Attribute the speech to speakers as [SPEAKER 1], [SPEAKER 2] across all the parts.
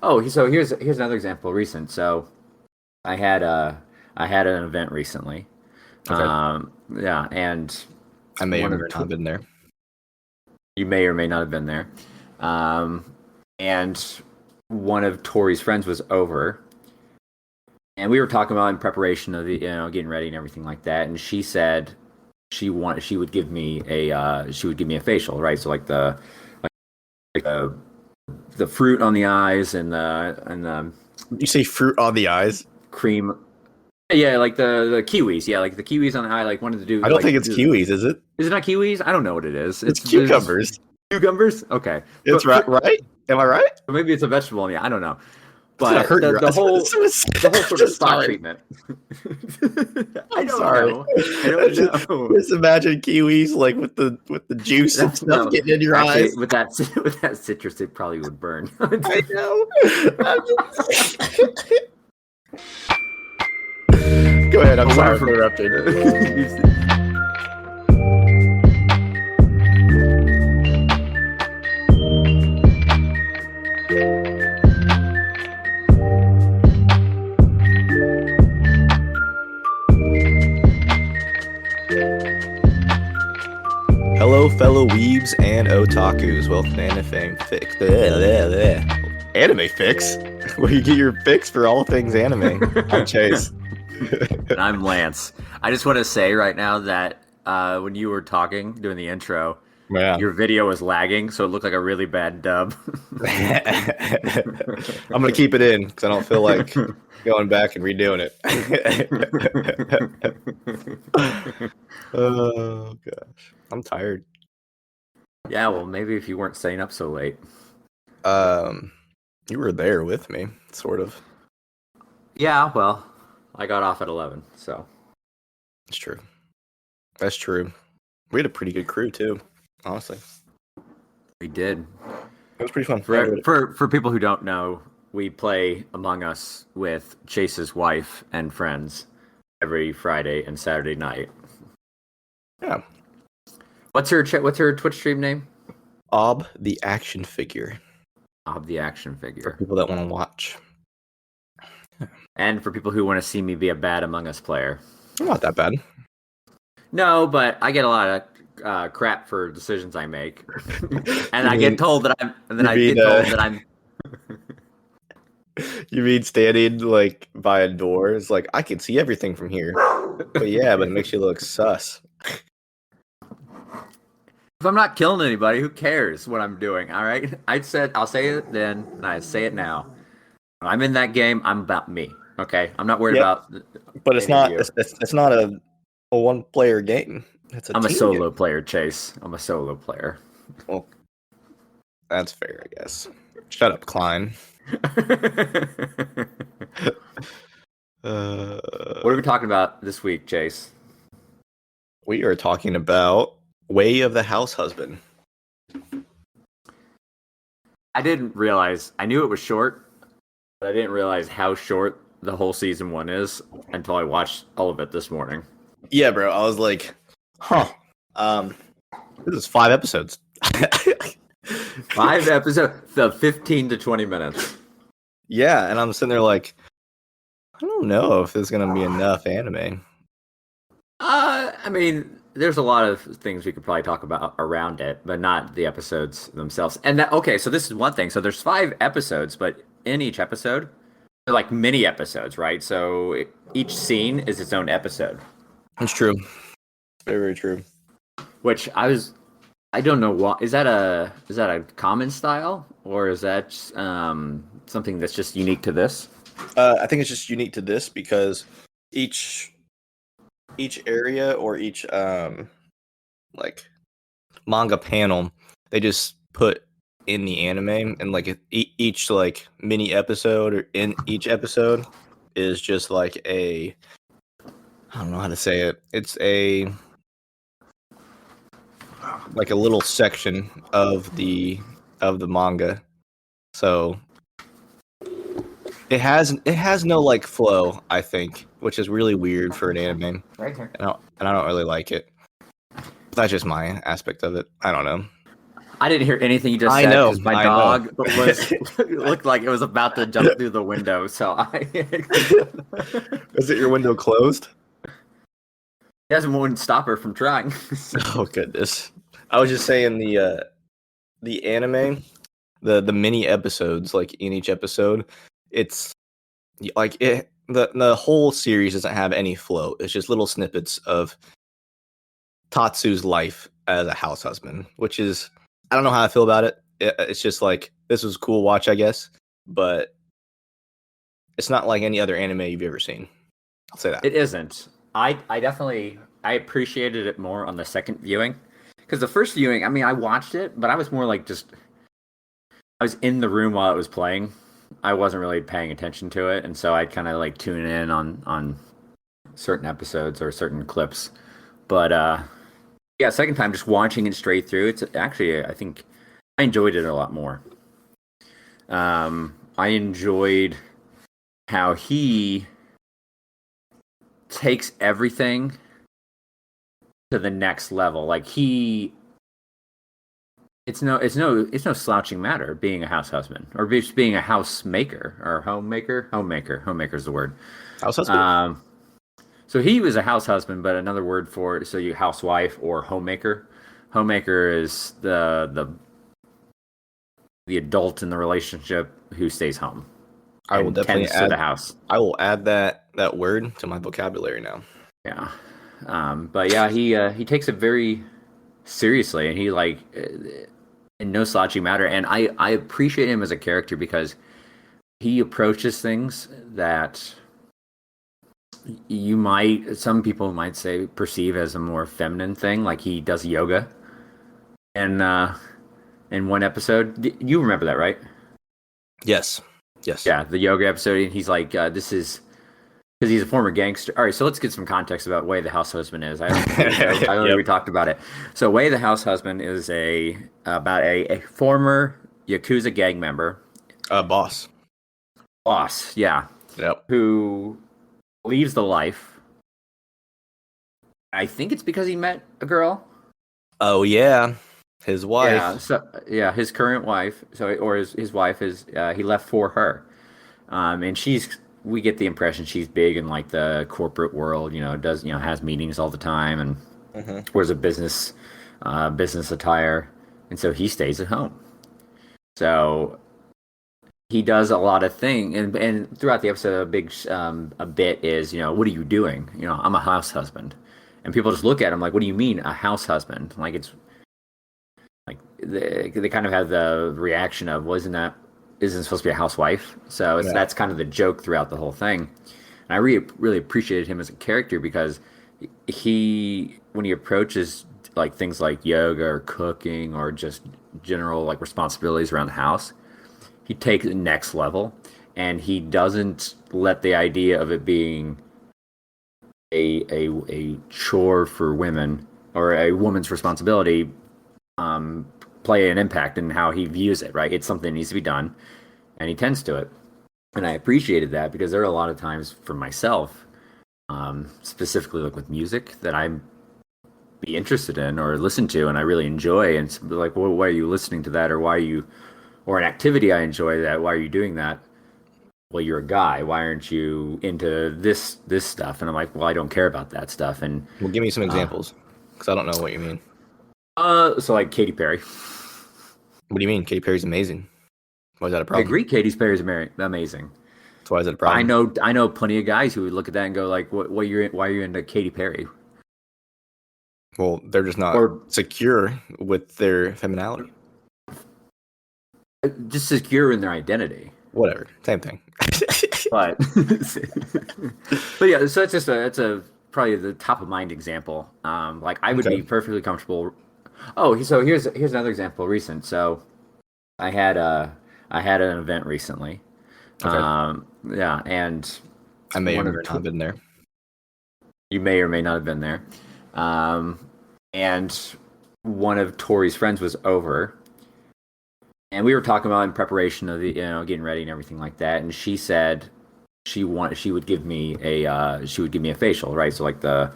[SPEAKER 1] Oh, so here's another example. Recent. So I had I had an event recently.
[SPEAKER 2] Okay.
[SPEAKER 1] Yeah, and
[SPEAKER 2] I may
[SPEAKER 1] one
[SPEAKER 2] or
[SPEAKER 1] of
[SPEAKER 2] may not have been there.
[SPEAKER 1] you may or may not have been there. Um, and one of Tori's friends was over, and we were talking about in preparation of the getting ready and everything like that. And she said she would give me a facial, right? So like the fruit on the eyes and the
[SPEAKER 2] You say fruit on the eyes?
[SPEAKER 1] cream. Yeah, like the kiwis. Yeah, like the kiwis on the eye. Like wanted to do
[SPEAKER 2] I don't
[SPEAKER 1] like
[SPEAKER 2] think it's kiwis, is it?
[SPEAKER 1] is it not kiwis? I don't know what it is.
[SPEAKER 2] It's
[SPEAKER 1] There's
[SPEAKER 2] cucumbers.
[SPEAKER 1] cucumbers. Okay,
[SPEAKER 2] It's right, right? Am I right?
[SPEAKER 1] maybe it's a vegetable. Yeah, I don't know.
[SPEAKER 2] It's gonna
[SPEAKER 1] But
[SPEAKER 2] hurt your eyes.
[SPEAKER 1] the whole sort of
[SPEAKER 2] Just
[SPEAKER 1] spot
[SPEAKER 2] sorry.
[SPEAKER 1] treatment. I
[SPEAKER 2] I'm
[SPEAKER 1] don't
[SPEAKER 2] sorry.
[SPEAKER 1] know. I don't know.
[SPEAKER 2] Just imagine kiwis like with the juice and
[SPEAKER 1] That's
[SPEAKER 2] stuff
[SPEAKER 1] no.
[SPEAKER 2] getting in your
[SPEAKER 1] Actually,
[SPEAKER 2] eyes.
[SPEAKER 1] with that with that citrus, it probably would burn.
[SPEAKER 2] I know. Go ahead. I'm sorry for interrupting. Hello, fellow weebs and otakus. Welcome to Anime Fix, where you get your fix for all things anime. I'm Chase.
[SPEAKER 1] And I'm Lance. I just want to say right now that when you were talking, doing the intro,
[SPEAKER 2] Yeah.
[SPEAKER 1] your video was lagging, so it looked like a really bad dub.
[SPEAKER 2] I'm gonna keep it in because I don't feel like going back and redoing it. Oh gosh, I'm tired.
[SPEAKER 1] Yeah, well, maybe if you weren't staying up so late.
[SPEAKER 2] You were there with me, sort of.
[SPEAKER 1] Yeah, well, I got off at 11, so.
[SPEAKER 2] That's true. That's true. We had a pretty good crew too, honestly.
[SPEAKER 1] We did.
[SPEAKER 2] It was pretty fun.
[SPEAKER 1] For people who don't know, we play Among Us with Chase's wife and friends every Friday and Saturday night.
[SPEAKER 2] Yeah.
[SPEAKER 1] What's her Twitch stream name?
[SPEAKER 2] Ob the action figure.
[SPEAKER 1] Ob the action
[SPEAKER 2] For
[SPEAKER 1] figure.
[SPEAKER 2] people that want to watch.
[SPEAKER 1] And for people who want to see me be a bad Among Us player.
[SPEAKER 2] I'm not that bad.
[SPEAKER 1] No, but I get a lot of crap for decisions I make, and I get told that I'm. And then I get told that I'm.
[SPEAKER 2] You mean standing like by a door? It's like I can see everything from here. But yeah, but it makes you look sus.
[SPEAKER 1] If I'm not killing anybody, who cares what I'm doing? All right, I'll say it then, and I say it now. When I'm in that game, I'm about me. Okay, I'm not worried about.
[SPEAKER 2] But it's not. It's not a one player game.
[SPEAKER 1] I'm a
[SPEAKER 2] team
[SPEAKER 1] solo
[SPEAKER 2] game.
[SPEAKER 1] player, Chase. I'm a solo player.
[SPEAKER 2] Well, that's fair, I guess. Shut up, Klein.
[SPEAKER 1] What are we talking about this week, Chase?
[SPEAKER 2] We are talking about Way of the House Husband.
[SPEAKER 1] I didn't realize. I knew it was short, but I didn't realize how short the whole season 1 is until I watched all of it this morning.
[SPEAKER 2] Yeah, bro. I was like, huh. This is 5 episodes.
[SPEAKER 1] 5 episodes, the 15 to 20 minutes.
[SPEAKER 2] Yeah, and I'm sitting there like, I don't know if there's gonna be enough anime.
[SPEAKER 1] I mean, there's a lot of things we could probably talk about around it, but not the episodes themselves. And so this is one thing. So there's 5 episodes, but in each episode, they're like mini episodes, right? So each scene is its own episode.
[SPEAKER 2] It's true. Very, very true.
[SPEAKER 1] Which I don't know what is that a common style, or is that something that's just unique to this?
[SPEAKER 2] I think it's just unique to this because each area or each like manga panel they just put in the anime, and like each like mini episode or in each episode is just like I don't know how to say it. It's a like a little section of the manga. So it has no like flow, I think, which is really weird for an anime.
[SPEAKER 1] Right here.
[SPEAKER 2] And I don't really like it. That's just my aspect of it. I don't know.
[SPEAKER 1] I didn't hear anything you just
[SPEAKER 2] I
[SPEAKER 1] said
[SPEAKER 2] know,
[SPEAKER 1] because my
[SPEAKER 2] I know.
[SPEAKER 1] dog was looked like it was about to jump through the window. So
[SPEAKER 2] Is it your window closed?
[SPEAKER 1] he hasn't wouldn't stop her from trying.
[SPEAKER 2] Oh goodness. I was just saying the anime, the mini episodes, like in each episode, it's like the whole series doesn't have any flow. It's just little snippets of Tatsu's life as a house husband, which is, I don't know how I feel about it. It's just like, this was a cool watch, I guess, but it's not like any other anime you've ever seen. I'll say that.
[SPEAKER 1] It isn't. I definitely I appreciated it more on the second viewing because the first viewing, I mean, I watched it, but I was more like just I was in the room while it was playing. I wasn't really paying attention to it, and so I'd kind of like tune in on certain episodes or certain clips. But yeah, second time just watching it straight through, it's actually I think I enjoyed it a lot more. I enjoyed how he takes everything to the next level. Like he it's no slouching matter being a house husband or just being a housemaker or homemaker is the word.
[SPEAKER 2] House husband?
[SPEAKER 1] um so he was a house husband, but another word for it, so you housewife or homemaker is the adult in the relationship who stays home
[SPEAKER 2] I will
[SPEAKER 1] and
[SPEAKER 2] definitely
[SPEAKER 1] tends to
[SPEAKER 2] add
[SPEAKER 1] the house.
[SPEAKER 2] I will add that word to my vocabulary now.
[SPEAKER 1] Yeah. But yeah, he takes it very seriously, and he like in no slouching matter. And I appreciate him as a character because he approaches things that some people might say perceive as a more feminine thing. Like he does yoga, and in one episode, you remember that, right?
[SPEAKER 2] Yes. Yes.
[SPEAKER 1] Yeah, the yoga episode, and he's like, "This is." Because he's a former gangster. All right, so let's get some context about Way the House Husband is. I don't think
[SPEAKER 2] Yep.
[SPEAKER 1] we talked about it. So Way the House Husband is about a former Yakuza gang member,
[SPEAKER 2] Boss.
[SPEAKER 1] boss, yeah,
[SPEAKER 2] Yep.
[SPEAKER 1] who leaves the life. I think it's because he met a girl.
[SPEAKER 2] Oh yeah. His wife.
[SPEAKER 1] Yeah, so yeah, his current wife. So or his wife is he left for her. And we get the impression she's big in like the corporate world, has meetings all the time and
[SPEAKER 2] Mm-hmm.
[SPEAKER 1] wears a business attire, and so he stays at home. So he does a lot of things, and throughout the episode, a bit is, what are you doing? I'm a house husband, and people just look at him like, what do you mean a house husband? Like it's like they kind of have the reaction of, well, isn't supposed to be a housewife? So
[SPEAKER 2] Yeah.
[SPEAKER 1] that's kind of the joke throughout the whole thing. And I really appreciated him as a character because when he approaches like things like yoga or cooking or just general like responsibilities around the house, he takes it next level, and he doesn't let the idea of it being a chore for women or a woman's responsibility play an impact in how he views it. Right, it's something that needs to be done, and he tends to it. And I appreciated that because there are a lot of times for myself, specifically like with music, that I be interested in or listen to and I really enjoy, and it's like, well, why are you listening to that, or an activity I enjoy, that why are you doing that? Well, you're a guy, why aren't you into this stuff? And I'm like, well, I don't care about that stuff. And
[SPEAKER 2] Well, give me some examples, because I don't know what you mean.
[SPEAKER 1] so like Katy Perry.
[SPEAKER 2] What do you mean? Katy Perry's amazing. Why is that a
[SPEAKER 1] I
[SPEAKER 2] problem?
[SPEAKER 1] agree, Katy Perry's amazing.
[SPEAKER 2] So why is that a problem?
[SPEAKER 1] I know plenty of guys who would look at that and go like, why are you into Katy Perry?
[SPEAKER 2] Well, they're just not
[SPEAKER 1] Or
[SPEAKER 2] secure with their femininity.
[SPEAKER 1] just secure in their identity.
[SPEAKER 2] Whatever, same thing.
[SPEAKER 1] But but yeah, so it's a probably the top of mind example. Like I would
[SPEAKER 2] Okay.
[SPEAKER 1] be perfectly comfortable. Oh, so here's another example recent. So I had a I had an event recently.
[SPEAKER 2] Okay.
[SPEAKER 1] Yeah, and
[SPEAKER 2] I may or
[SPEAKER 1] one
[SPEAKER 2] may
[SPEAKER 1] of
[SPEAKER 2] not have been there.
[SPEAKER 1] you may or may not have been there. And one of Tori's friends was over, and we were talking about in preparation of the getting ready and everything like that. And she said she would give me a facial, right? So like the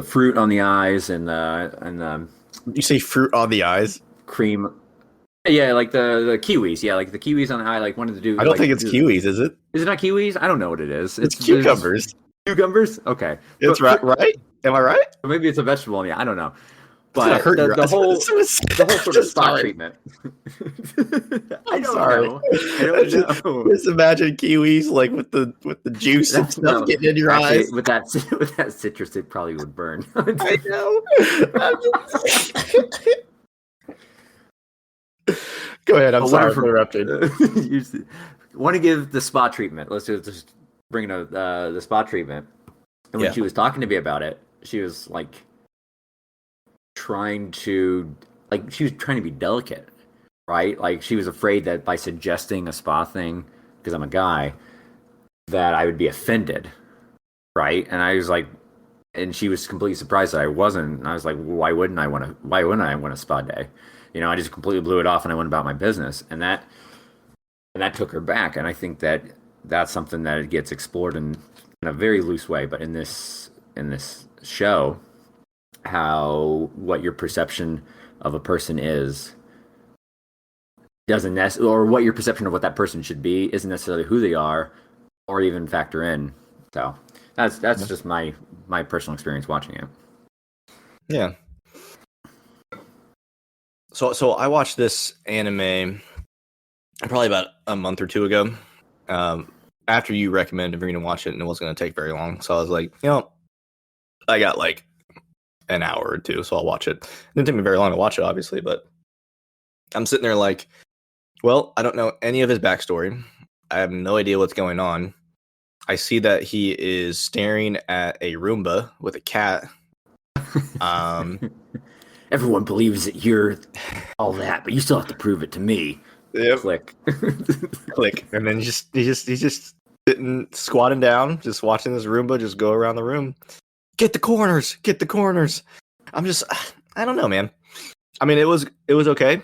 [SPEAKER 1] fruit on the eyes and the
[SPEAKER 2] You say fruit on the eyes?
[SPEAKER 1] cream. Yeah, like the kiwis. Yeah, like the kiwis on the eye. Like wanted to do
[SPEAKER 2] I don't
[SPEAKER 1] like
[SPEAKER 2] think it's kiwis, is it?
[SPEAKER 1] is it not kiwis? I don't know what it is.
[SPEAKER 2] It's
[SPEAKER 1] It's
[SPEAKER 2] cucumbers.
[SPEAKER 1] cucumbers. Okay,
[SPEAKER 2] It's right, right? Am I right?
[SPEAKER 1] maybe it's a vegetable. Yeah, I don't know.
[SPEAKER 2] It's gonna
[SPEAKER 1] But
[SPEAKER 2] hurt your
[SPEAKER 1] the
[SPEAKER 2] eyes.
[SPEAKER 1] whole sort of spot
[SPEAKER 2] Sorry.
[SPEAKER 1] treatment. I
[SPEAKER 2] I'm
[SPEAKER 1] don't
[SPEAKER 2] sorry.
[SPEAKER 1] know. I don't know.
[SPEAKER 2] Just imagine kiwis like with the juice and stuff
[SPEAKER 1] No,
[SPEAKER 2] getting in your
[SPEAKER 1] actually,
[SPEAKER 2] eyes.
[SPEAKER 1] with that citrus, it probably would burn.
[SPEAKER 2] I know. Go ahead. I'm sorry for interrupting.
[SPEAKER 1] You want to give the spa treatment. Let's just bring in the spa treatment. And when
[SPEAKER 2] Yeah.
[SPEAKER 1] she was talking to me about it, she was like she was trying to be delicate, right? Like she was afraid that by suggesting a spa thing, because I'm a guy, that I would be offended, right? And I was like, and she was completely surprised that I wasn't. And I was like, well, why wouldn't I want a spa day? You know, I just completely blew it off and I went about my business. And that took her back. And I think that that's something that it gets explored in a very loose way. But in this show, how what your perception of a person is doesn't necessarily, or what your perception of what that person should be isn't necessarily who they are, or even factor in. So that's just my personal experience watching it.
[SPEAKER 2] Yeah. So I watched this anime probably about a month or two ago. After you recommended for me to watch it, and it wasn't going to take very long, so I was like, I got like an hour or two, so I'll watch it. It didn't take me very long to watch it, obviously, but I'm sitting there like, well, I don't know any of his backstory. I have no idea what's going on. I see that he is staring at a Roomba with a cat.
[SPEAKER 1] Everyone believes that you're all that, but you still have to prove it to me.
[SPEAKER 2] Yep.
[SPEAKER 1] Click.
[SPEAKER 2] Click, and then he's just sitting, squatting down, just watching this Roomba just go around the room. Get the corners. I'm just, I don't know, man. I mean, it was okay.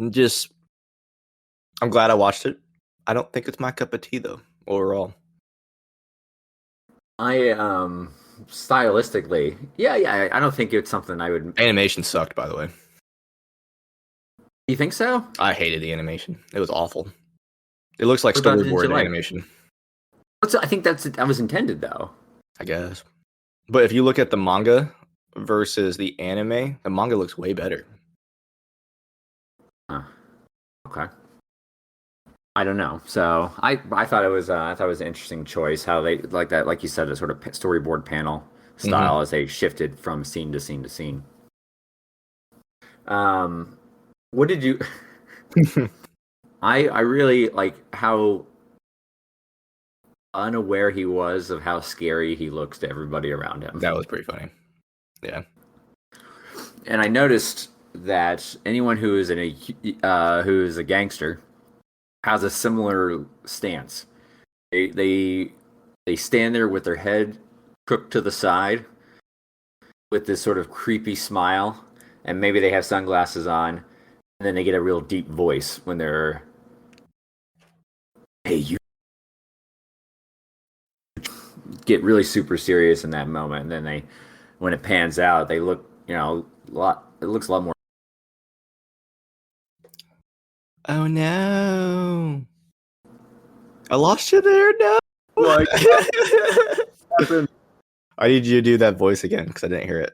[SPEAKER 2] Just, I'm glad I watched it. I don't think it's my cup of tea though. Overall,
[SPEAKER 1] I stylistically, yeah, I don't think it's something I would.
[SPEAKER 2] animation sucked, by the way.
[SPEAKER 1] You think so?
[SPEAKER 2] I hated the animation. It was awful. It looks like
[SPEAKER 1] What about did you
[SPEAKER 2] storyboard
[SPEAKER 1] like?
[SPEAKER 2] animation,
[SPEAKER 1] I think that was intended though.
[SPEAKER 2] I guess. But if you look at the manga versus the anime, the manga looks way better.
[SPEAKER 1] Okay. I don't know. So I thought it was an interesting choice how they like that, like you said, a sort of storyboard panel style as they shifted from scene to scene to scene. What did you? I really like how unaware he was of how scary he looks to everybody around him.
[SPEAKER 2] That was pretty funny. Yeah.
[SPEAKER 1] And I noticed that anyone who is who is a gangster has a similar stance. They stand there with their head crooked to the side, with this sort of creepy smile, and maybe they have sunglasses on, and then they get a real deep voice when they're, "Hey, you." Get really super serious in that moment, and then when it pans out, they look, a lot. It looks a lot more.
[SPEAKER 2] Oh no! I lost you there. No.
[SPEAKER 1] Like,
[SPEAKER 2] I need you to do that voice again because I didn't hear it.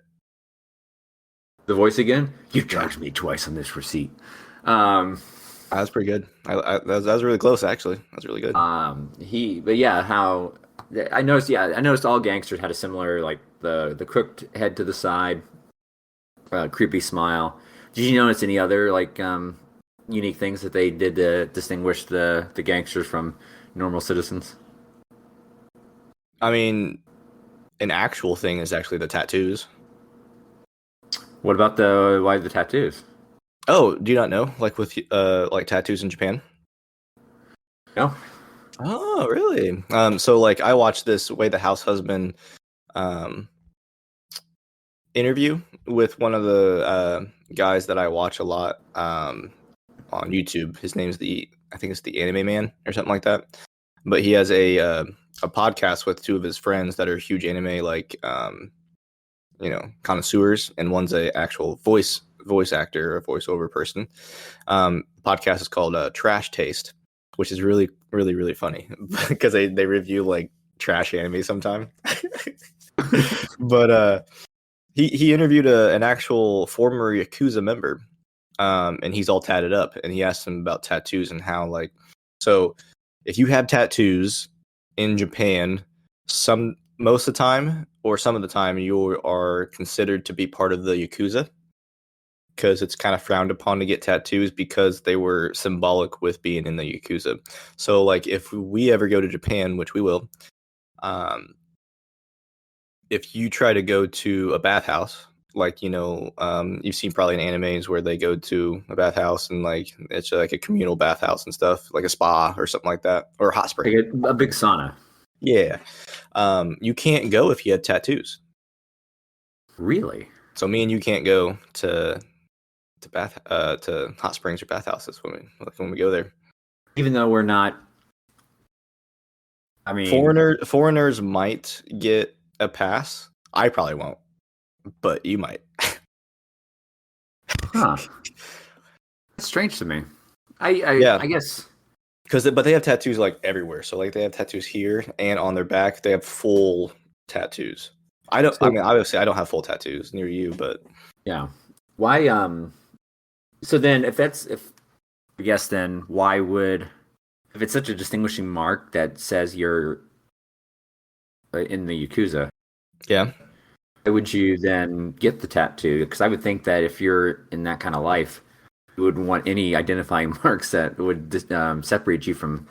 [SPEAKER 1] the voice again. You charged me twice on this receipt.
[SPEAKER 2] That was pretty good. That was really close, actually. That was really good.
[SPEAKER 1] But yeah, how I noticed. Yeah, I noticed all gangsters had a similar, like the crooked head to the side, creepy smile. Did you notice any other like unique things that they did to distinguish the gangsters from normal citizens?
[SPEAKER 2] I mean, an actual thing is actually the tattoos.
[SPEAKER 1] What about why the tattoos?
[SPEAKER 2] Oh, do you not know? Like with like tattoos in Japan?
[SPEAKER 1] No.
[SPEAKER 2] Oh, really? So like I watched this Way the House Husband interview with one of the guys that I watch a lot on YouTube. His name's I think it's the Anime Man or something like that. But he has a podcast with two of his friends that are huge anime like connoisseurs, and one's a actual voice actor or voiceover person. The podcast is called Trash Taste, which is really, really, really funny because they review like trash anime sometime. But he interviewed an actual former Yakuza member, and he's all tatted up, and he asked him about tattoos and how so if you have tattoos in Japan, most of the time or some of the time you are considered to be part of the Yakuza, because it's kind of frowned upon to get tattoos because they were symbolic with being in the Yakuza. So like if we ever go to Japan, which we will, if you try to go to a bathhouse, like you've seen probably in animes where they go to a bathhouse and like it's like a communal bathhouse and stuff, like a spa or something like that, or a hot spring.
[SPEAKER 1] Like a big sauna.
[SPEAKER 2] Yeah. You can't go if you have tattoos.
[SPEAKER 1] Really?
[SPEAKER 2] So me and you can't go to hot springs or bathhouses when we go there.
[SPEAKER 1] Even though we're not. I mean,
[SPEAKER 2] foreigners might get a pass. I probably won't, but you might.
[SPEAKER 1] Huh. It's strange to me. I guess.
[SPEAKER 2] But they have tattoos like everywhere. So like they have tattoos here and on their back. They have full tattoos. I mean, obviously, I don't have full tattoos near you, but
[SPEAKER 1] yeah. Why? So then, then why would, if it's such a distinguishing mark that says you're in the Yakuza,
[SPEAKER 2] yeah,
[SPEAKER 1] why would you then get the tattoo? Because I would think that if you're in that kind of life, you wouldn't want any identifying marks that would separate you from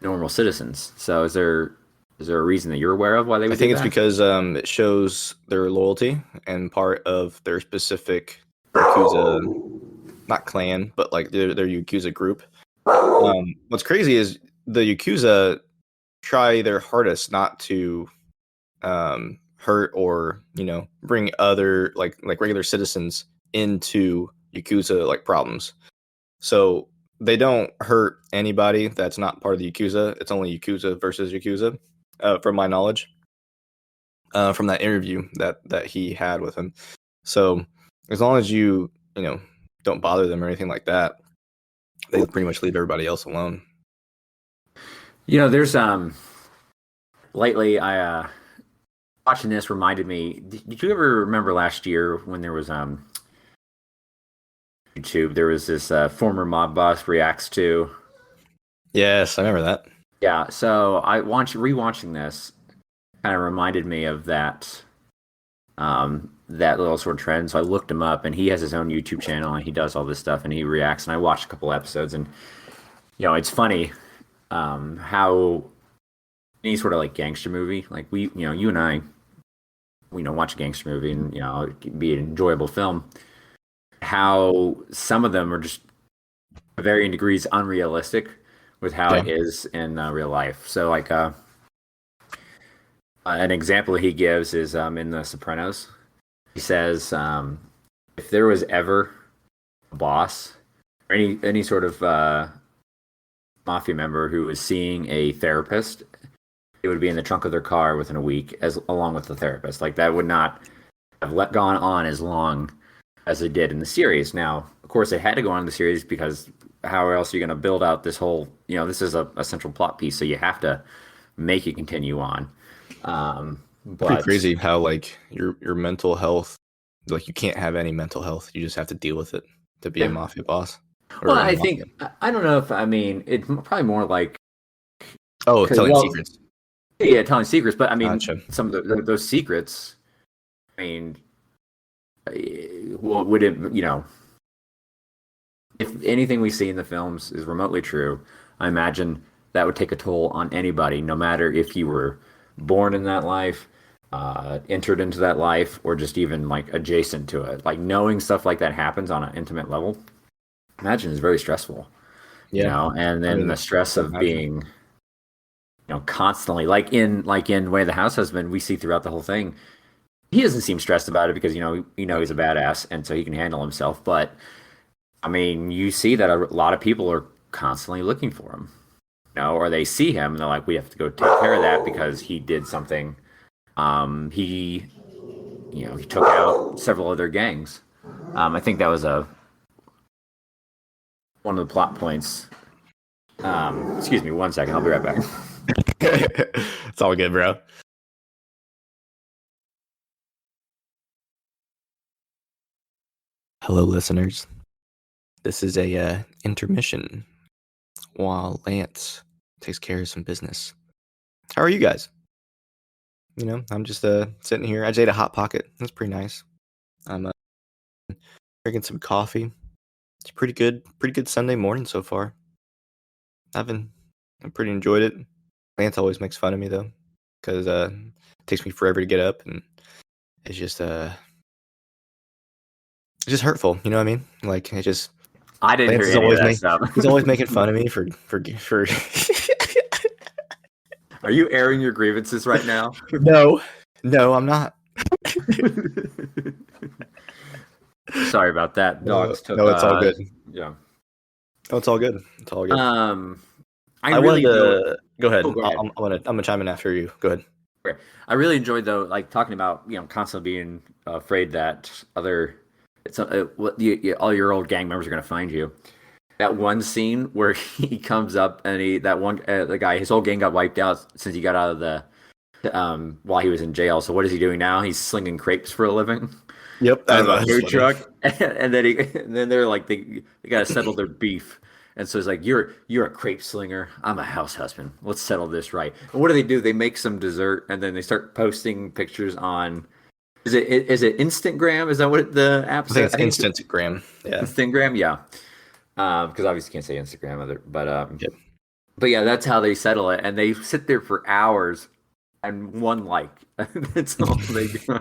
[SPEAKER 1] normal citizens. So is there a reason that you're aware of why they would?
[SPEAKER 2] I think it's because it shows their loyalty and part of their specific Yakuza, not clan, but like their Yakuza group. What's crazy is the Yakuza try their hardest not to hurt or bring other like regular citizens into Yakuza like problems. So they don't hurt anybody that's not part of the Yakuza. It's only Yakuza versus Yakuza, from my knowledge, from that interview that he had with him. So as long as you don't bother them or anything like that, they pretty much leave everybody else alone.
[SPEAKER 1] There's lately I watching this reminded me. Did you ever remember last year when there was YouTube? There was this former mob boss reacts to.
[SPEAKER 2] Yes, I remember that.
[SPEAKER 1] Yeah, so rewatching this kind of reminded me of that that little sort of trend. So I looked him up, and he has his own YouTube channel, and he does all this stuff, and he reacts. And I watched a couple episodes, and it's funny how any sort of like gangster movie, like you and I, watch a gangster movie, and it can be an enjoyable film. How some of them are just varying degrees unrealistic with how it is in real life. So like an example he gives is in The Sopranos. He says if there was ever a boss or any sort of mafia member who was seeing a therapist, it would be in the trunk of their car within a week, along with the therapist. Like that would not have gone on as long as it did in the series. Now, of course, it had to go on in the series because how else are you going to build out this whole? This is a central plot piece, so you have to make it continue on. But
[SPEAKER 2] pretty crazy how like your mental health, like you can't have any mental health. You just have to deal with it to be a mafia boss.
[SPEAKER 1] Well, I think I don't know if it's probably more like
[SPEAKER 2] telling secrets.
[SPEAKER 1] Yeah, telling secrets. But I mean,
[SPEAKER 2] Gotcha.
[SPEAKER 1] Some of those secrets. I mean, would it? If anything we see in the films is remotely true, I imagine that would take a toll on anybody, no matter if you were born in that life, entered into that life, or just even like adjacent to it. Like knowing stuff like that happens on an intimate level, I imagine is very stressful.
[SPEAKER 2] Yeah.
[SPEAKER 1] And then the stress of being, constantly like in Way of the House Husband, we see throughout the whole thing. He doesn't seem stressed about it because he's a badass and so he can handle himself. But I mean, you see that a lot of people are constantly looking for him, or they see him and they're like, we have to go take care of that because he did something. He he took out several other gangs. I think that was one of the plot points. Excuse me, 1 second. I'll be right back.
[SPEAKER 2] It's all good, bro. Hello, listeners. This is a intermission while Lance takes care of some business. How are you guys? I'm just sitting here. I just ate a Hot Pocket. That's pretty nice. I'm drinking some coffee. It's pretty good Sunday morning so far. I pretty enjoyed it. Lance always makes fun of me though, because it takes me forever to get up, and it's just hurtful. You know what I mean? Like it just.
[SPEAKER 1] I didn't
[SPEAKER 2] Lance
[SPEAKER 1] hear any of that
[SPEAKER 2] he's
[SPEAKER 1] stuff.
[SPEAKER 2] always making fun of me for.
[SPEAKER 1] Are you airing your grievances right now?
[SPEAKER 2] No, I'm not.
[SPEAKER 1] Sorry about that. Dogs took.
[SPEAKER 2] No, it's all good.
[SPEAKER 1] Yeah.
[SPEAKER 2] Oh, it's all good. It's all good.
[SPEAKER 1] I really
[SPEAKER 2] wanted to go ahead.
[SPEAKER 1] Oh, go ahead.
[SPEAKER 2] I'm gonna chime in after you. Go ahead.
[SPEAKER 1] Okay. I really enjoyed though, like talking about constantly being afraid that all your old gang members are going to find you. That one scene where he comes up and the guy, his whole gang got wiped out since he got out of the while he was in jail. So what is he doing now? He's slinging crepes for a living.
[SPEAKER 2] Yep,
[SPEAKER 1] Out of a food truck, and then they're like they got to settle their beef. And so it's like you're a crepe slinger. I'm a house husband. Let's settle this right. And what do? They make some dessert, and then they start posting pictures on. Is it Instagram? Is that what the app says?
[SPEAKER 2] I think it's Instagram. Yeah,
[SPEAKER 1] Instagram. Yeah, because obviously you can't say Instagram, but
[SPEAKER 2] yep.
[SPEAKER 1] But yeah, that's how they settle it, and they sit there for hours and one like. That's all they do.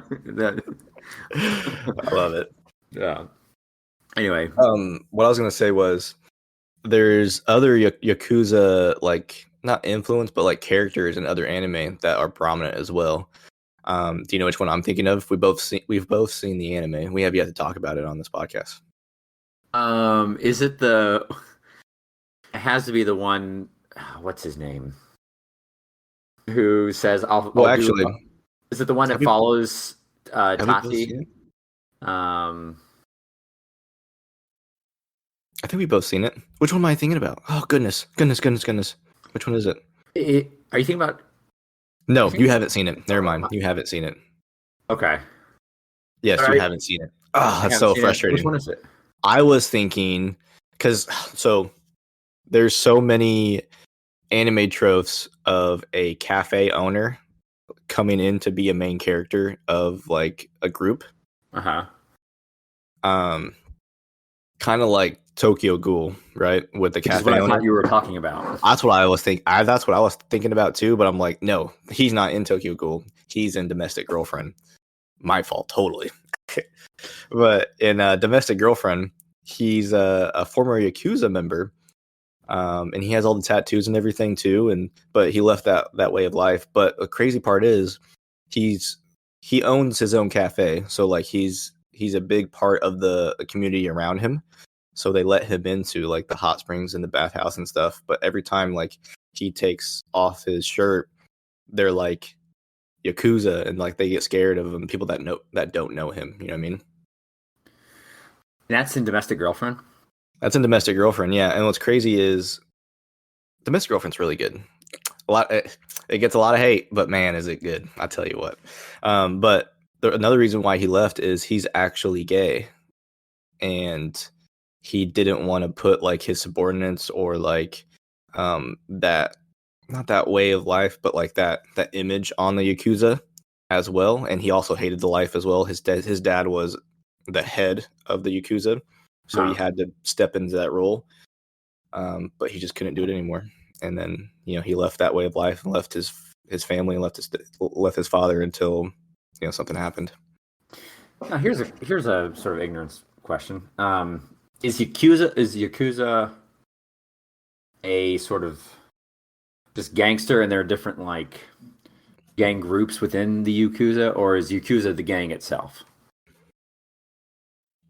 [SPEAKER 2] I love it.
[SPEAKER 1] Yeah. Anyway,
[SPEAKER 2] what I was gonna say was there's other Yakuza, like not influence, but like characters in other anime that are prominent as well. Do you know which one I'm thinking of? We've both seen the anime. We have yet to talk about it on this podcast.
[SPEAKER 1] Is it the? It has to be the one. What's his name? Who says I'll
[SPEAKER 2] actually,
[SPEAKER 1] is it the one that follows Tati?
[SPEAKER 2] I think we both seen it. Which one am I thinking about? Oh goodness. Which one is it?
[SPEAKER 1] Are you thinking about?
[SPEAKER 2] No, you haven't seen it. Never mind. You haven't seen it.
[SPEAKER 1] Okay.
[SPEAKER 2] Yes, you haven't seen it. Oh, that's so frustrating.
[SPEAKER 1] Which one is it?
[SPEAKER 2] I was thinking because there's so many anime tropes of a cafe owner coming in to be a main character of like a group.
[SPEAKER 1] Uh-huh.
[SPEAKER 2] Kind of like Tokyo Ghoul, right? With the cafe owner.
[SPEAKER 1] I thought you were talking about.
[SPEAKER 2] That's what I was thinking. That's what I was thinking about too. But I'm like, no, he's not in Tokyo Ghoul. He's in Domestic Girlfriend. My fault, totally. But in Domestic Girlfriend, he's a former Yakuza member, and he has all the tattoos and everything too. But he left that way of life. But the crazy part is, he owns his own cafe, so like he's a big part of the community around him. So they let him into like the hot springs and the bathhouse and stuff. But every time like he takes off his shirt, they're like Yakuza, and like they get scared of him. People that don't know him. You know what I mean?
[SPEAKER 1] That's in Domestic Girlfriend?
[SPEAKER 2] That's in Domestic Girlfriend, yeah. And what's crazy is Domestic Girlfriend's really good. It gets a lot of hate, but man, is it good. I tell you what. But another reason why he left is he's actually gay. And he didn't want to put like his subordinates or like that, not that way of life, but like that image on the Yakuza as well. And he also hated the life as well. His dad was the head of the Yakuza, so he had to step into that role. But he just couldn't do it anymore. And then he left that way of life and left his family and left his father until something happened.
[SPEAKER 1] Now, here's a sort of ignorance question. Is Yakuza a sort of just gangster, and there are different like gang groups within the Yakuza, or is Yakuza the gang itself?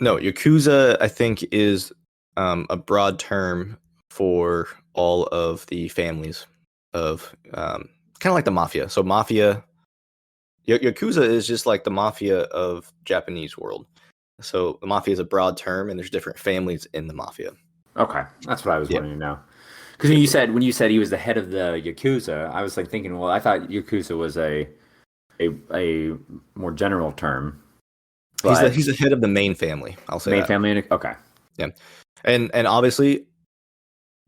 [SPEAKER 2] No, Yakuza, I think, is a broad term for all of the families of kind of like the mafia. So mafia Yakuza is just like the mafia of Japanese world. So the mafia is a broad term, and there's different families in the mafia.
[SPEAKER 1] Okay, that's what I was
[SPEAKER 2] Yeah,
[SPEAKER 1] wanting to know. Because
[SPEAKER 2] yeah.
[SPEAKER 1] when you said he was the head of the Yakuza, I was like thinking, well, I thought Yakuza was a more general term, but
[SPEAKER 2] He's the head of the main family. I'll say
[SPEAKER 1] main
[SPEAKER 2] that.
[SPEAKER 1] family. Okay.
[SPEAKER 2] Yeah, and obviously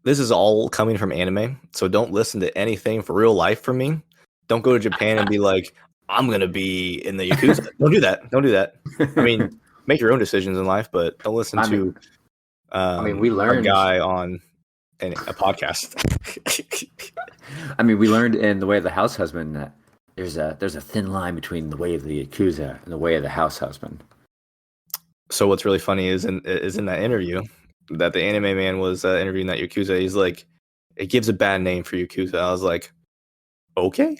[SPEAKER 2] this is all coming from anime, so don't listen to anything for real life from me. Don't go to Japan and be like, I'm gonna be in the Yakuza. Don't do that. Don't do that. I mean, make your own decisions in life, but don't listen
[SPEAKER 1] I mean,
[SPEAKER 2] to
[SPEAKER 1] we
[SPEAKER 2] a
[SPEAKER 1] learned.
[SPEAKER 2] guy on a podcast.
[SPEAKER 1] I mean, we learned in the way of the house husband that there's a thin line between the way of the Yakuza and the way of the house husband.
[SPEAKER 2] So what's really funny is in that interview that the anime man was interviewing that Yakuza. He's like, it gives a bad name for Yakuza. I was like, okay.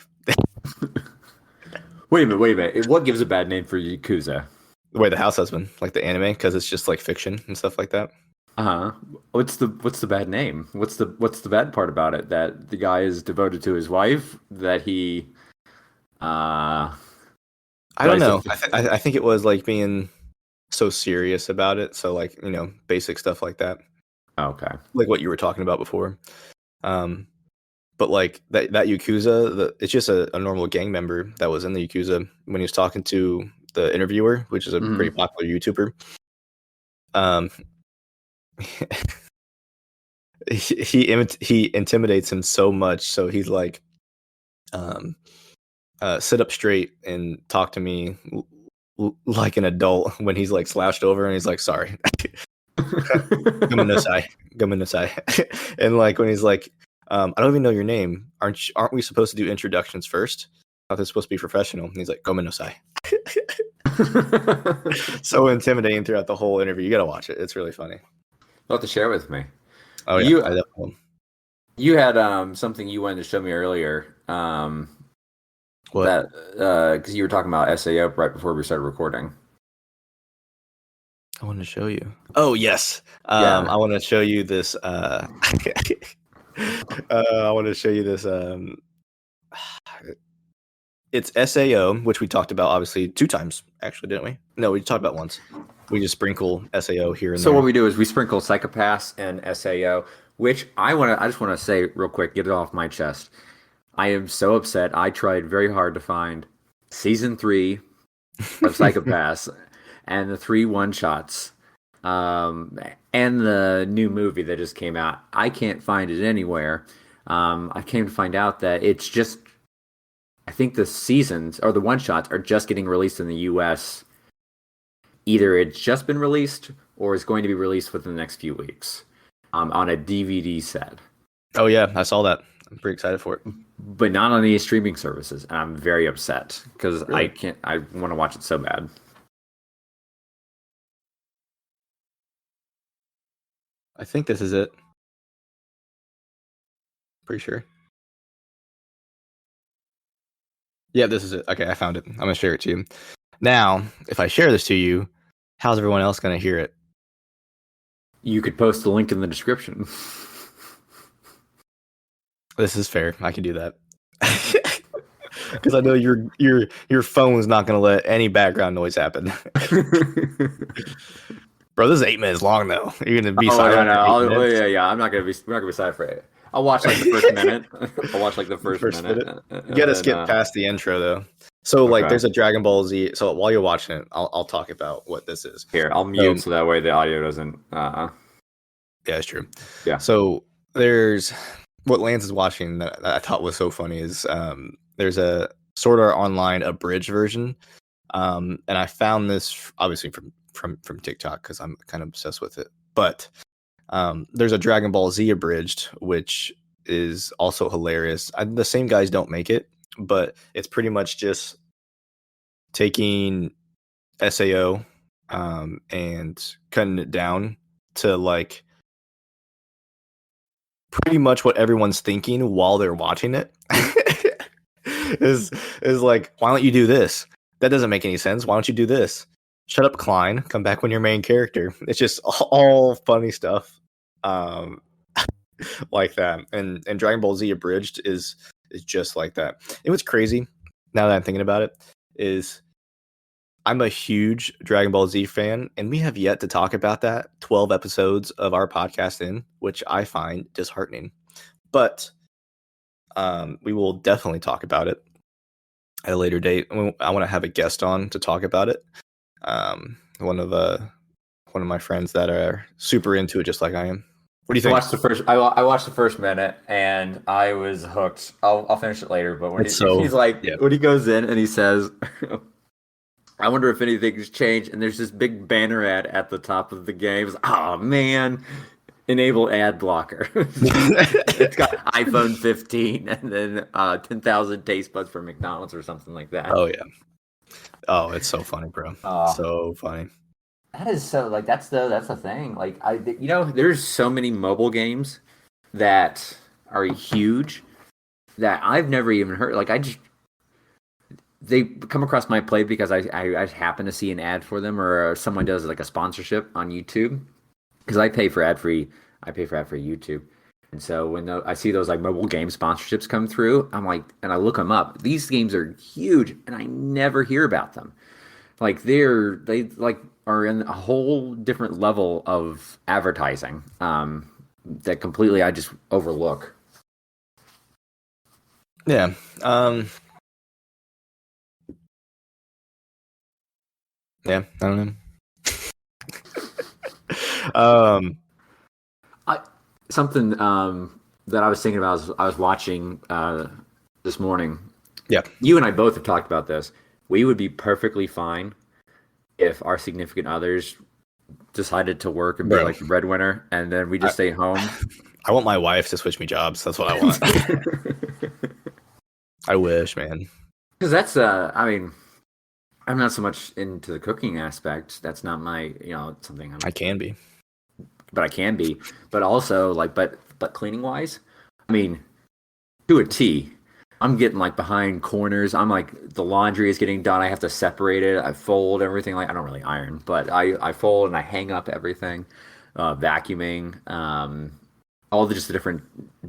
[SPEAKER 1] Wait a minute, wait a minute. What gives a bad name for Yakuza?
[SPEAKER 2] The way the house husband, like the anime, because it's just like fiction and stuff like that.
[SPEAKER 1] Uh-huh. What's the bad name? What's the bad part about it? That the guy is devoted to his wife, that he uh
[SPEAKER 2] I don't
[SPEAKER 1] tries
[SPEAKER 2] know.
[SPEAKER 1] to
[SPEAKER 2] I think it was like being so serious about it. So like basic stuff like that,
[SPEAKER 1] okay.
[SPEAKER 2] like what you were talking about before. Um, but like that Yakuza, it's just a normal gang member that was in the Yakuza when he was talking to the interviewer, which is a pretty
[SPEAKER 1] Hmm.
[SPEAKER 2] popular YouTuber. Um, he intimidates him so much, so he's like, um, sit up straight and talk to me like an adult when he's like slouched over and he's like, sorry, Gomenasai, Gomenasai. And like when he's like, I don't even know your name. Aren't we supposed to do introductions first? I thought this supposed to be professional. And he's like, Gomenasai. So intimidating throughout the whole interview. You gotta watch it. It's really funny.
[SPEAKER 1] You'll have to share with me.
[SPEAKER 2] Oh yeah,
[SPEAKER 1] You
[SPEAKER 2] I definitely.
[SPEAKER 1] you had something you wanted to show me earlier.
[SPEAKER 2] What?
[SPEAKER 1] That because you were talking about SAO right before we started recording.
[SPEAKER 2] I wanted to show you. Oh yes.
[SPEAKER 1] Yeah.
[SPEAKER 2] I want to show you this. I want to show you this. It's SAO, which we talked about obviously 2 times, actually, didn't we? No, we talked about once. We just sprinkle SAO here and
[SPEAKER 1] So
[SPEAKER 2] there.
[SPEAKER 1] what we do is we sprinkle Psychopaths and SAO, which I just want to say real quick, get it off my chest. I am so upset. I tried very hard to find season 3 of Psychopaths and the 3 one shots, and the new movie that just came out. I can't find it anywhere. I came to find out that it's just, I think the seasons or the one shots are just getting released in the U.S. Either it's just been released or it's going to be released within the next few weeks, on a DVD set,
[SPEAKER 2] Oh yeah, I saw that. I'm pretty excited for it.
[SPEAKER 1] but not on any streaming services. And I'm very upset because I
[SPEAKER 2] Really?
[SPEAKER 1] can't. I want to watch it so bad.
[SPEAKER 2] I think this is it. Pretty sure. Yeah, this is it. Okay, I found it. I'm gonna share it to you. Now, if I share this to you, how's everyone else gonna hear it?
[SPEAKER 1] You could post the link in the description.
[SPEAKER 2] This is fair. I can do that. Because I know your phone's not gonna let any background noise happen. Bro, this is 8 minutes long though. You're gonna be
[SPEAKER 1] Oh no,
[SPEAKER 2] silent
[SPEAKER 1] no,
[SPEAKER 2] for eight minutes.
[SPEAKER 1] yeah. We're not gonna be silent for it. I'll watch like the first minute. I'll watch like the
[SPEAKER 2] The
[SPEAKER 1] first
[SPEAKER 2] first
[SPEAKER 1] minute,
[SPEAKER 2] minute. You
[SPEAKER 1] and
[SPEAKER 2] gotta
[SPEAKER 1] then
[SPEAKER 2] skip past the intro though. So like
[SPEAKER 1] okay.
[SPEAKER 2] there's a Dragon Ball Z. So while you're watching it, I'll talk about what this is.
[SPEAKER 1] Here, I'll
[SPEAKER 2] So
[SPEAKER 1] mute so that way the audio doesn't.
[SPEAKER 2] yeah, it's true.
[SPEAKER 1] Yeah.
[SPEAKER 2] So there's what Lance is watching that I thought was so funny is there's a Sword Art Online abridged version. And I found this obviously from TikTok because I'm kind of obsessed with it. But there's a Dragon Ball Z abridged, which is also hilarious. The same guys don't make it, but it's pretty much just taking SAO and cutting it down to like pretty much what everyone's thinking while they're watching it. is like, why don't you do this? That doesn't make any sense. Why don't you do this? Shut up, Klein. Come back when you're main character. It's just all funny stuff, um, like that. And Dragon Ball Z abridged is just like that. It was crazy. Now that I'm thinking about it, is I'm a huge Dragon Ball Z fan, and we have yet to talk about that 12 episodes of our podcast in, which I find disheartening. But we will definitely talk about it at a later date. I want to have a guest on to talk about it. One of my friends that are super into it, just like I am. What do you think?
[SPEAKER 1] I watched the first minute and I was hooked. I'll finish it later. But when he's like, when he goes in and he says, "I wonder if anything's changed," and there's this big banner ad at the top of the game. Oh man, enable ad blocker. It's got iPhone 15 and then 10,000 taste buds for McDonald's or something like that.
[SPEAKER 2] Oh yeah. Oh, it's so funny, bro. So funny.
[SPEAKER 1] That is so like that's the thing. Like there's so many mobile games that are huge that I've never even heard. Like they come across my plate because I happen to see an ad for them or someone does like a sponsorship on YouTube because I pay for ad free YouTube. And so when I see those like mobile game sponsorships come through, I'm like, and I look them up. These games are huge, and I never hear about them. Like they are in a whole different level of advertising that completely I just overlook.
[SPEAKER 2] Yeah. Yeah, I don't know.
[SPEAKER 1] Something that I was thinking about I was watching this morning.
[SPEAKER 2] Yeah.
[SPEAKER 1] You and I both have talked about this. We would be perfectly fine if our significant others decided to work and be like the breadwinner, and then we just stay home.
[SPEAKER 2] I want my wife to switch me jobs. That's what I want. I wish, man. Because
[SPEAKER 1] that's I mean, I'm not so much into the cooking aspect. That's not my something
[SPEAKER 2] I can be.
[SPEAKER 1] But I can be. But also like but cleaning wise, I mean, to a T. I'm getting like behind corners. I'm like the laundry is getting done. I have to separate it. I fold everything. Like I don't really iron, but I fold and I hang up everything. Vacuuming, all just the different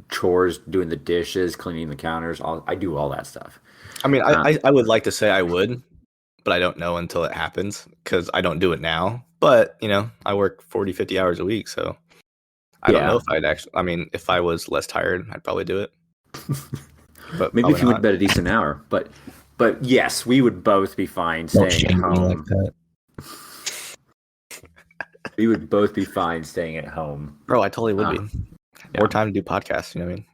[SPEAKER 1] chores, doing the dishes, cleaning the counters. I do all that stuff.
[SPEAKER 2] I mean, I would like to say I would, but I don't know until it happens because I don't do it now. But I work 40, 50 hours a week, so I don't know if I'd actually. I mean, if I was less tired, I'd probably do it.
[SPEAKER 1] But maybe if you went to bed a decent hour. But yes, we would both be fine staying at home. Like we would both be fine staying at home.
[SPEAKER 2] Bro, I totally would be. More time to do podcasts, you know what I mean?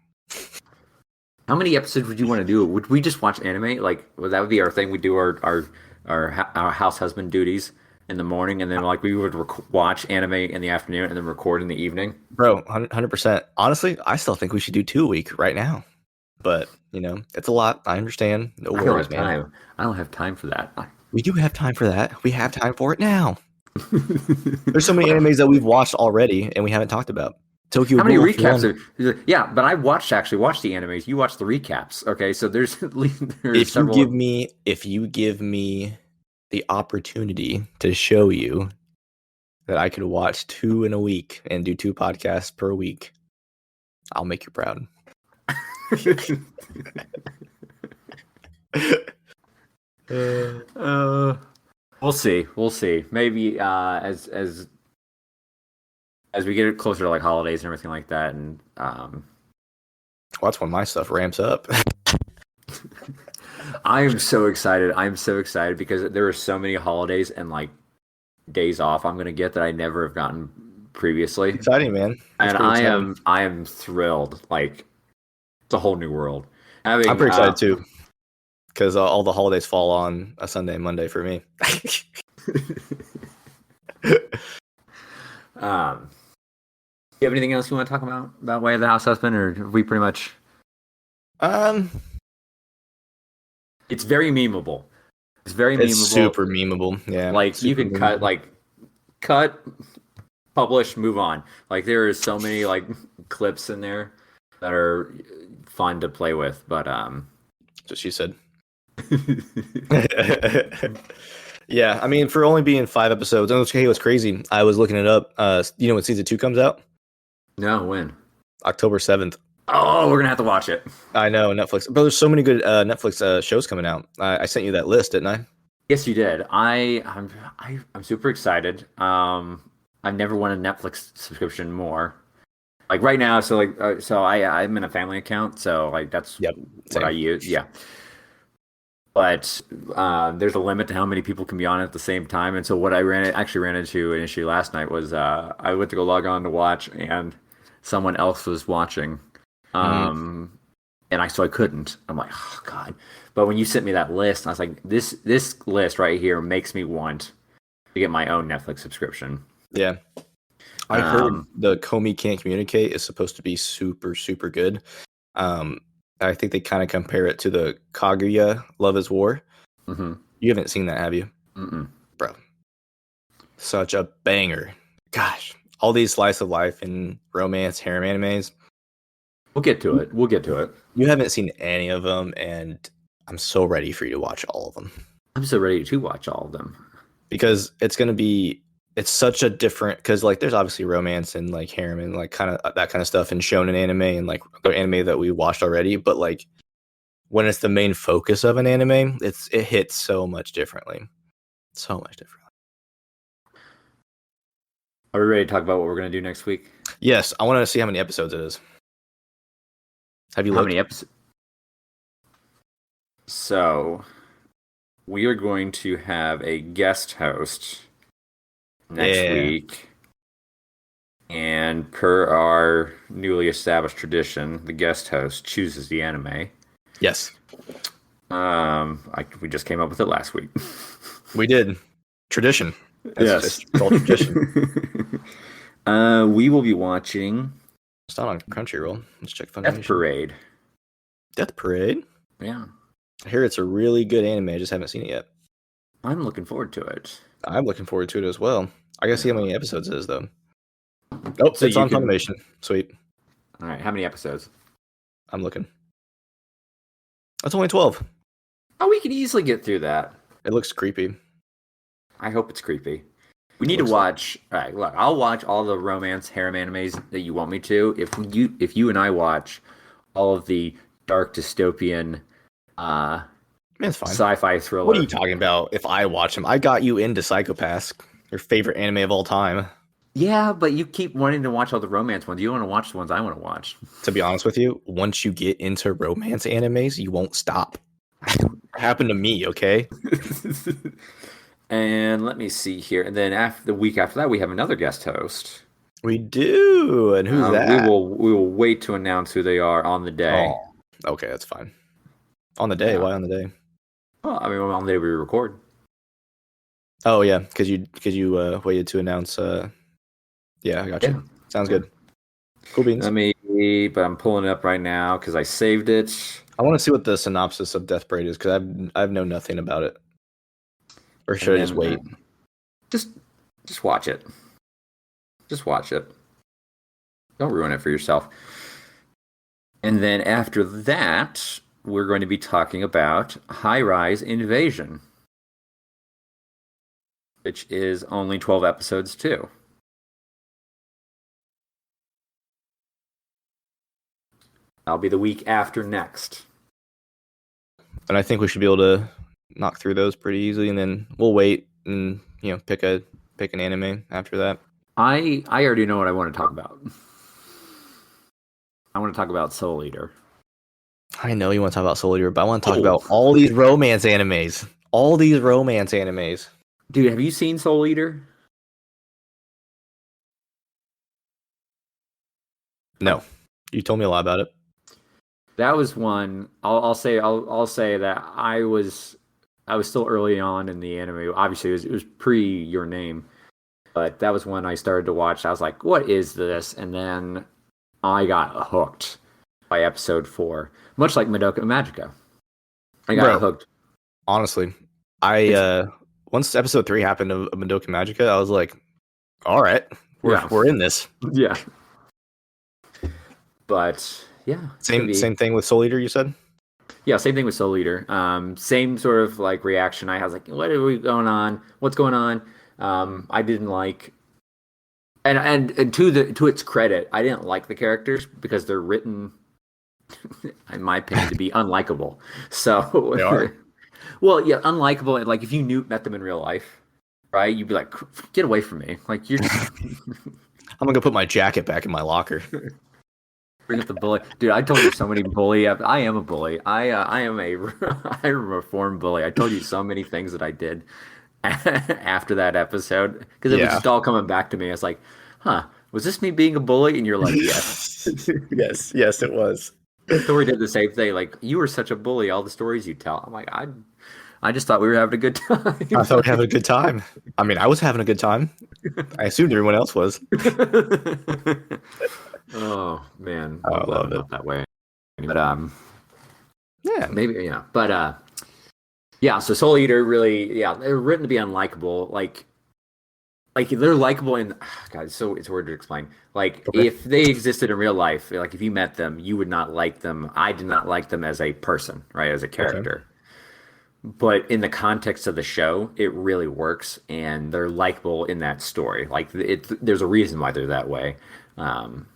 [SPEAKER 1] How many episodes would you want to do? Would we just watch anime? Like, that would be our thing. We do our house husband duties in the morning, and then like we would watch anime in the afternoon, and then record in the evening.
[SPEAKER 2] Bro, 100%. Honestly, I still think we should do 2 a week right now. But it's a lot. I understand. No worries, man.
[SPEAKER 1] I don't have time for that.
[SPEAKER 2] We do have time for that. We have time for it now. There's so many animes that we've watched already, and we haven't talked about. Tokyo.
[SPEAKER 1] How many recaps? Yeah, but I actually watched the animes. You watched the recaps. Okay, so there's several.
[SPEAKER 2] If you give me the opportunity to show you that I could watch 2 in a week and do 2 podcasts per week, I'll make you proud.
[SPEAKER 1] We'll see. Maybe as we get closer to like holidays and everything like that, and
[SPEAKER 2] that's when my stuff ramps up.
[SPEAKER 1] I'm so excited because there are so many holidays and like days off I'm gonna get that I never have gotten previously.
[SPEAKER 2] Exciting, man.
[SPEAKER 1] And I am thrilled. Like, it's a whole new world.
[SPEAKER 2] I'm pretty excited too, because all the holidays fall on a Sunday and Monday for me.
[SPEAKER 1] You have anything else you want to talk about Way of the House Husband, or have we pretty much? It's very memeable. It's
[SPEAKER 2] super memeable. Yeah,
[SPEAKER 1] like you can cut, publish, move on. Like there are so many like clips in there that are fun to play with, but
[SPEAKER 2] that's what she said. Yeah, I mean, for only being 5 episodes, and okay, what's crazy? I was looking it up. You know when season 2 comes out?
[SPEAKER 1] No, when?
[SPEAKER 2] October 7th.
[SPEAKER 1] Oh, we're gonna have to watch it.
[SPEAKER 2] I know Netflix, but there's so many good Netflix shows coming out. I sent you that list, didn't I?
[SPEAKER 1] Yes, you did. I'm super excited. I've never wanted a Netflix subscription more. Like right now, I'm in a family account, so like that's
[SPEAKER 2] Yep,
[SPEAKER 1] what I
[SPEAKER 2] same.
[SPEAKER 1] use. Yeah, but there's a limit to how many people can be on at the same time. And so what actually ran into an issue last night was I went to go log on to watch, and someone else was watching,
[SPEAKER 2] Mm,
[SPEAKER 1] um, and I couldn't. I'm like, oh God. But when you sent me that list, I was like, this list right here makes me want to get my own Netflix subscription.
[SPEAKER 2] yeah, I heard
[SPEAKER 1] Um,
[SPEAKER 2] the Comey Can't Communicate is supposed to be super super good. Um, I think they kind of compare it to the Kaguya Love Is War.
[SPEAKER 1] mhm,
[SPEAKER 2] You haven't seen that, have you,
[SPEAKER 1] mm-mm.
[SPEAKER 2] bro? Such a banger. Gosh, all these slice of life and romance harem animes.
[SPEAKER 1] We'll get to it. We'll get to it.
[SPEAKER 2] You haven't seen any of them, and I'm so ready for you to watch all of them
[SPEAKER 1] I'm so ready to watch all of them.
[SPEAKER 2] because it's such a different because like there's obviously romance and like harem and like kind of that kind of stuff in shonen anime and like the anime that we watched already, but like when it's the main focus of an anime, it hits so much differently, so much differently.
[SPEAKER 1] Are we ready to talk about what we're gonna do next week?
[SPEAKER 2] Yes, I want to see how many episodes it is. Have you
[SPEAKER 1] How
[SPEAKER 2] looked?
[SPEAKER 1] many episodes? So we are going to have a guest host next
[SPEAKER 2] Yeah.
[SPEAKER 1] week, and per our newly established tradition, the guest host chooses the anime.
[SPEAKER 2] Yes,
[SPEAKER 1] We just came up with it last week.
[SPEAKER 2] we did. Tradition. It's
[SPEAKER 1] Yes.
[SPEAKER 2] called tradition.
[SPEAKER 1] We will be watching
[SPEAKER 2] It's not on Crunchyroll. Let's check
[SPEAKER 1] Death
[SPEAKER 2] Funimation.
[SPEAKER 1] Parade.
[SPEAKER 2] Death Parade.
[SPEAKER 1] Yeah,
[SPEAKER 2] I hear it's a really good anime. I just haven't seen it yet.
[SPEAKER 1] I'm looking forward to it.
[SPEAKER 2] I'm looking forward to it as well. I gotta see how
[SPEAKER 1] Yeah.
[SPEAKER 2] many episodes it is though. Oh,
[SPEAKER 1] So
[SPEAKER 2] it's
[SPEAKER 1] you
[SPEAKER 2] on
[SPEAKER 1] can.
[SPEAKER 2] Funimation. Sweet.
[SPEAKER 1] All right, how many episodes?
[SPEAKER 2] I'm looking. That's only 12.
[SPEAKER 1] Oh, we can easily get through that.
[SPEAKER 2] It looks creepy.
[SPEAKER 1] I hope it's creepy. We
[SPEAKER 2] It
[SPEAKER 1] need to
[SPEAKER 2] looks like
[SPEAKER 1] watch. All right, look, I'll watch all the romance harem animes that you want me to. If you and I watch all of the dark dystopian uh,
[SPEAKER 2] Man, it's fine.
[SPEAKER 1] sci-fi
[SPEAKER 2] What are
[SPEAKER 1] thriller.
[SPEAKER 2] you talking about? If I watch them, I got you into Psychopaths, your favorite anime of all time.
[SPEAKER 1] Yeah, but you keep wanting to watch all the romance ones. You want to watch the ones I want to watch.
[SPEAKER 2] To be honest with you, once you get into romance animes, you won't stop. Happened to me, okay?
[SPEAKER 1] And let me see here. And then after the week after that, we have another guest host.
[SPEAKER 2] We do. And who's
[SPEAKER 1] We
[SPEAKER 2] that?
[SPEAKER 1] will wait to announce who they are on the day.
[SPEAKER 2] Oh, okay, that's fine. On the day?
[SPEAKER 1] Yeah.
[SPEAKER 2] Why on the day?
[SPEAKER 1] Well, I mean, on the day we record.
[SPEAKER 2] Oh yeah, because you waited to announce. Yeah, I got
[SPEAKER 1] Yeah.
[SPEAKER 2] you. Sounds good. Cool beans.
[SPEAKER 1] Let me, but I'm pulling it up right now because I saved it.
[SPEAKER 2] I want to see what the synopsis of Death Parade is because I've known nothing about it. Or should
[SPEAKER 1] And
[SPEAKER 2] I just
[SPEAKER 1] then
[SPEAKER 2] wait?
[SPEAKER 1] just just watch it. Just watch it. Don't ruin it for yourself. And then after that, we're going to be talking about High Rise Invasion, which is only 12 episodes too. That'll be the week after next.
[SPEAKER 2] And I think we should be able to knock through those pretty easily, and then we'll wait and pick an anime after that.
[SPEAKER 1] I already know what I want to talk about. I want to talk about Soul Eater.
[SPEAKER 2] I know you want to talk about Soul Eater, but I want to talk about all these romance animes. All these romance animes.
[SPEAKER 1] Dude, have you seen Soul Eater?
[SPEAKER 2] No, you told me a lot about it.
[SPEAKER 1] That was one. I'll say that I was still early on in the anime. Obviously, it was pre Your Name, but that was when I started to watch. I was like, "What is this?" And then I got hooked by episode 4, much like Madoka Magica. I got
[SPEAKER 2] Bro,
[SPEAKER 1] hooked.
[SPEAKER 2] honestly, I once episode 3 happened of Madoka Magica, I was like, all right,
[SPEAKER 1] Yeah,
[SPEAKER 2] we're in this.
[SPEAKER 1] yeah. But yeah, it's gonna be
[SPEAKER 2] Same thing with Soul Eater, you said?
[SPEAKER 1] yeah. Same thing with Soul Eater. Same sort of like reaction. I was like, "What are we going on? What's going on?" I didn't like, and to its credit, I didn't like the characters because they're written in my opinion, to be unlikable. So,
[SPEAKER 2] They are.
[SPEAKER 1] well, yeah, unlikable. And like if you met them in real life, right? You'd be like, get away from me. Like you're just
[SPEAKER 2] I'm gonna go put my jacket back in my locker.
[SPEAKER 1] bring up the bully, dude. I told you so many bully. I am a bully. I am a I am a reformed bully. I told you so many things that I did after that episode because it was
[SPEAKER 2] Yeah.
[SPEAKER 1] just all coming back to me. I was like, huh, was this me being a bully? And you're like, yes.
[SPEAKER 2] Yes, yes, it was.
[SPEAKER 1] Tori did the same thing. Like you were such a bully. All the stories you tell. I'm like, I just thought we were having a good time.
[SPEAKER 2] I thought we'd have a good time. I mean, I was having a good time. I assumed everyone else was.
[SPEAKER 1] Oh man,
[SPEAKER 2] Oh,
[SPEAKER 1] I'm
[SPEAKER 2] I
[SPEAKER 1] glad
[SPEAKER 2] love
[SPEAKER 1] I'm
[SPEAKER 2] it.
[SPEAKER 1] not that way. But
[SPEAKER 2] Yeah.
[SPEAKER 1] maybe yeah. But yeah. So Soul Eater really, yeah, they're written to be unlikable. Like they're likable in God. It's weird to explain. Like
[SPEAKER 2] Okay.
[SPEAKER 1] if they existed in real life, like if you met them, you would not like them. I did not like them as a person, right, as a
[SPEAKER 2] Okay.
[SPEAKER 1] character. But in the context of the show, it really works, and they're likable in that story. Like there's a reason why they're that way. Um,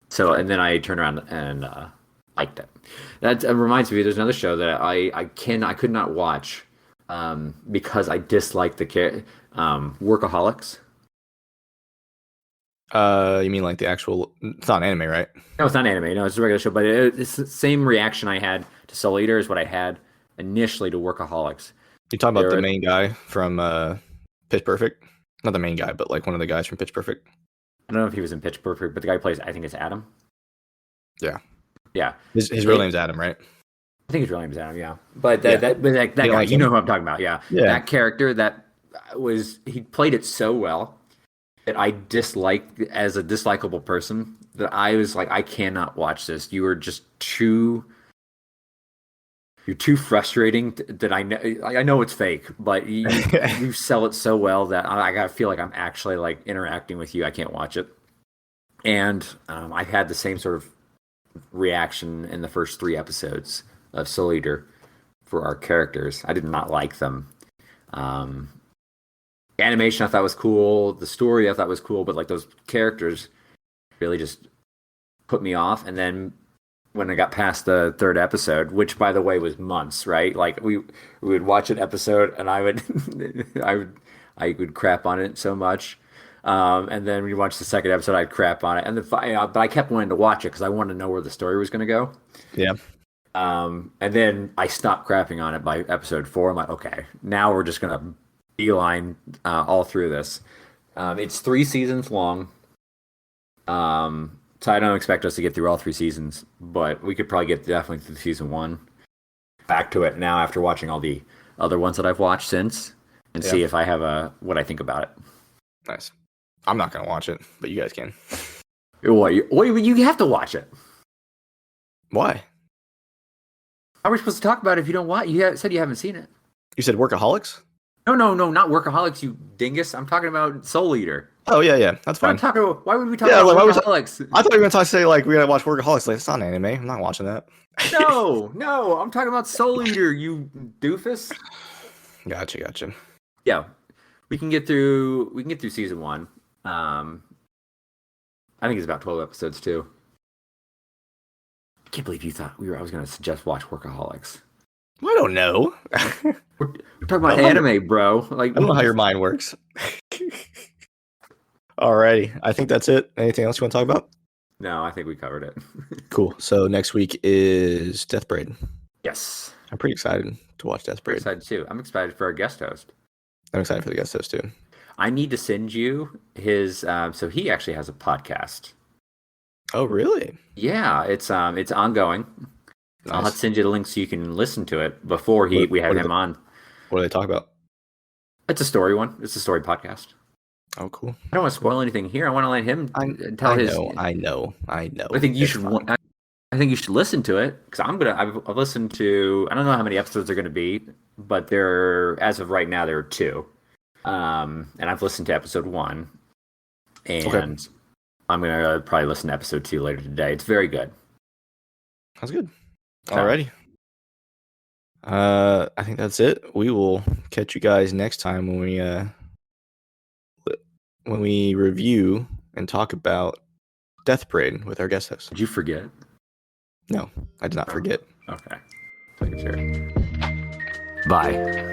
[SPEAKER 1] so, and then I turned around and liked it. That reminds me, there's another show that I could not watch because I dislike Workaholics.
[SPEAKER 2] You mean like the actual? It's not anime, right?
[SPEAKER 1] No, it's not anime. No, it's a regular show, but it's the same reaction I had to Soul Eater is what I had initially to Workaholics.
[SPEAKER 2] You talking about the
[SPEAKER 1] There,
[SPEAKER 2] main guy from Pitch Perfect? Not the main guy, but like one of the guys from Pitch Perfect.
[SPEAKER 1] I don't know if he was in Pitch Perfect, but the guy who plays, I think it's Adam.
[SPEAKER 2] Yeah.
[SPEAKER 1] Yeah,
[SPEAKER 2] His real name's Adam, right?
[SPEAKER 1] I think his real name's Adam. Yeah, but
[SPEAKER 2] Yeah.
[SPEAKER 1] that
[SPEAKER 2] You
[SPEAKER 1] guy,
[SPEAKER 2] like
[SPEAKER 1] you
[SPEAKER 2] him?
[SPEAKER 1] know who I'm talking about. Yeah,
[SPEAKER 2] Yeah.
[SPEAKER 1] that character he played it so well that I disliked as a dislikable person that I was like, I cannot watch this. You are just you're too frustrating that I know it's fake, but you sell it so well that I gotta feel like I'm actually like interacting with you. I can't watch it. And I had the same sort of reaction in the first 3 episodes of Soul Eater for our characters. I did not like them. Um, Animation I thought was cool. The story I thought was cool, but like those characters really just put me off. And then when I got past the 3rd episode, which by the way was months, right? Like we would watch an episode, and I would I would crap on it so much. And then when you watch the 2nd episode, I'd crap on it, and then but I kept wanting to watch it because I wanted to know where the story was going to go.
[SPEAKER 2] Yeah.
[SPEAKER 1] And then I stopped crapping on it by episode 4. I'm like, okay, now we're just gonna beeline all through this. It's 3 seasons long. So I don't expect us to get through all 3 seasons, but we could probably get definitely through season 1. Back to it now after watching all the other ones that I've watched since, and see if I have what I think about it.
[SPEAKER 2] Nice. I'm not gonna watch it, but you guys can.
[SPEAKER 1] What you have to watch it.
[SPEAKER 2] Why?
[SPEAKER 1] How are we supposed to talk about it if you don't watch? Said you haven't seen it.
[SPEAKER 2] You said Workaholics?
[SPEAKER 1] No, not Workaholics, you dingus. I'm talking about Soul Eater.
[SPEAKER 2] Oh yeah, that's fine.
[SPEAKER 1] Why would we talk
[SPEAKER 2] Yeah,
[SPEAKER 1] about
[SPEAKER 2] like, why was-
[SPEAKER 1] Workaholics?
[SPEAKER 2] I thought you were gonna say like we gotta watch Workaholics. Like it's not an anime. I'm not watching that.
[SPEAKER 1] No, I'm talking about Soul Eater, you doofus.
[SPEAKER 2] Gotcha.
[SPEAKER 1] Yeah, we can get through season 1. I think it's about 12 episodes too. I can't believe you thought I was going to suggest watch Workaholics.
[SPEAKER 2] I don't know.
[SPEAKER 1] We're talking about anime, bro. Like,
[SPEAKER 2] I don't know how your mind works. Alrighty, I think that's it. Anything else you want to talk about?
[SPEAKER 1] No, I think we covered it.
[SPEAKER 2] Cool. So next week is Death Braid.
[SPEAKER 1] Yes,
[SPEAKER 2] I'm pretty excited to watch Death
[SPEAKER 1] I'm
[SPEAKER 2] Braid.
[SPEAKER 1] excited too. I'm excited for our guest host.
[SPEAKER 2] I'm excited for the guest host too.
[SPEAKER 1] I need to send you his. So he actually has a podcast.
[SPEAKER 2] Oh, really?
[SPEAKER 1] Yeah, it's ongoing.
[SPEAKER 2] Nice.
[SPEAKER 1] I'll have to send you the link so you can listen to it before we have him on.
[SPEAKER 2] What do they talk about?
[SPEAKER 1] It's a story one. It's a story podcast.
[SPEAKER 2] Oh, cool.
[SPEAKER 1] I don't want to spoil anything here. I want to let him tell his.
[SPEAKER 2] I know.
[SPEAKER 1] I think you should. I think you should listen to it because I've listened to. I don't know how many episodes are going to be, but as of right now there are 2. And I've listened to episode 1, and I'm gonna probably listen to episode 2 later today. It's very good.
[SPEAKER 2] Sounds good. Alrighty. I think that's it. We will catch you guys next time when we review and talk about Death Parade with our guest host.
[SPEAKER 1] Did you forget?
[SPEAKER 2] No, I did not forget.
[SPEAKER 1] Okay. Take a chair. Bye.